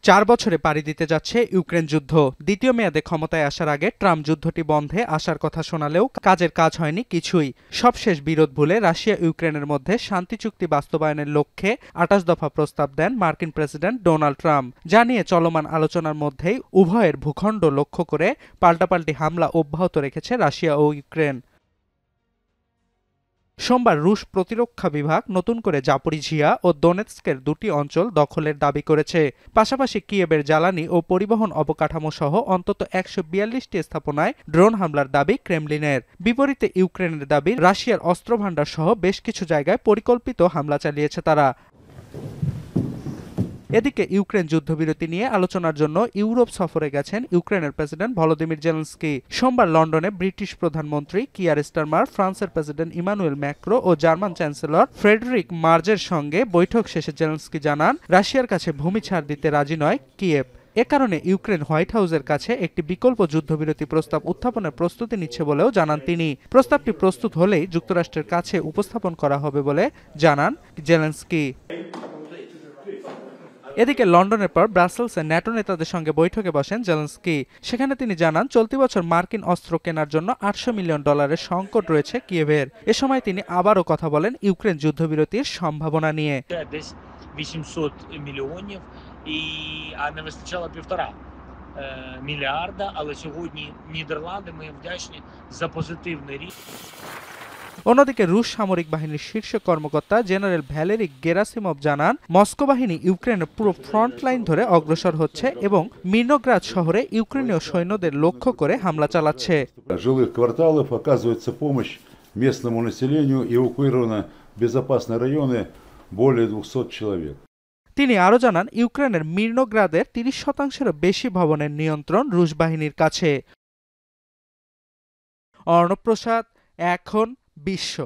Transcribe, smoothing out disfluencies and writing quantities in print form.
4 বছরে পাড়ি দিতে যাচ্ছে ইউক্রেন যুদ্ধ। দ্বিতীয় মেয়াদে ক্ষমতায় আসার আগে ট্রাম্প যুদ্ধটি বন্ধে আসার কথা শোনালেও কাজের কাজ হয়নি কিছুই। সবশেষ বিরোধ ভুলে রাশিয়া ইউক্রেনের মধ্যে শান্তি চুক্তি বাস্তবায়নের লক্ষ্যে 28 দফা প্রস্তাব দেন মার্কিন প্রেসিডেন্ট ডোনাল্ড ট্রাম্প। যা নিয়ে চলমান আলোচনার মধ্যেই উভয়ের ভূখণ্ড লক্ষ্য করে পাল্টাপাল্টি হামলা অব্যাহত রেখেছে রাশিয়া ও ইউক্রেন। সোমবার রুশ প্রতিরক্ষা বিভাগ নতুন করে জাপোরিঝিয়া ও দোনেৎস্কের দুটি অঞ্চল দখলের দাবি করেছে। পাশাপাশি কিয়েভের জ্বালানি ও পরিবহন অবকাঠামো সহ অন্তত 142টি স্থাপনায় ড্রোন হামলার দাবি ক্রেমলিনের। বিপরীতে ইউক্রেনের দাবি রাশিয়ার অস্ত্রভান্ডার সহ বেশ কিছু জায়গায় পরিকল্পিত হামলা চালিয়েছে তারা। এদিকে ইউক্রেন যুদ্ধবিরতি নিয়ে আলোচনার জন্য ইউরোপ সফরে গেছেন ইউক্রেনের প্রেসিডেন্ট ভলোদিমির জেলেনস্কি। সোমবার লন্ডনে ব্রিটিশ প্রধানমন্ত্রী কিয়ার স্টারমার, ফ্রান্সের প্রেসিডেন্ট ইমানুয়েল ম্যাক্রো ও জার্মান চ্যান্সেলর ফ্রেডরিক মার্জের সঙ্গে বৈঠক শেষে জেলেনস্কি জানান, রাশিয়ার কাছে ভূমি ছাড় দিতে রাজি নয় কিয়েভ। এ কারণে ইউক্রেন হোয়াইট হাউসের কাছে একটি বিকল্প যুদ্ধবিরতি প্রস্তাব উত্থাপনের প্রস্তুতি নিচ্ছে বলেও জানান তিনি। প্রস্তাবটি প্রস্তুত হলেই যুক্তরাষ্ট্রের কাছে উপস্থাপন করা হবে বলে জানান জেলেনস্কি। এদিকে লন্ডনের পর ব্রাসেলসে ন্যাটো নেতাদের সঙ্গে বৈঠকে বসেন জেলেনস্কি। সেখানে তিনি জানান, চলতি বছর মার্কিন অস্ত্র কেনার জন্য $800 মিলিয়ন সংকট রয়েছে কিয়েভের। এ সময় তিনি আবারও কথা বলেন ইউক্রেন যুদ্ধবিরতির সম্ভাবনা নিয়ে। 800 мільйонів, а не вистачало 1,5 мільярда, але сьогодні Нідерланди, ми вдячні за позитивне рішення। অন্যদিকে রুশ সামরিক বাহিনীর শীর্ষ কর্মকর্তা জেনারেল ভ্যালেরি গেরাসিমভ জানান, মস্কো বাহিনী ইউক্রেনের পুরো ফ্রন্ট লাইন ধরে অগ্রসর হচ্ছে এবং মির্নোগ্রাদ শহরে ইউক্রেনীয় সৈন্যদের লক্ষ্য করে হামলা চালাচ্ছে। жилых кварталов оказывается помощь местному населению, эвакуировано в безопасные районы более 200 человек। তিনি আরও জানান, ইউক্রেনের মির্নোগ্রাদের 30%-এরও বেশি ভবনের নিয়ন্ত্রণ রুশ বাহিনীর কাছে। অর্ণব প্রসাদ, এখন বিশ্ব।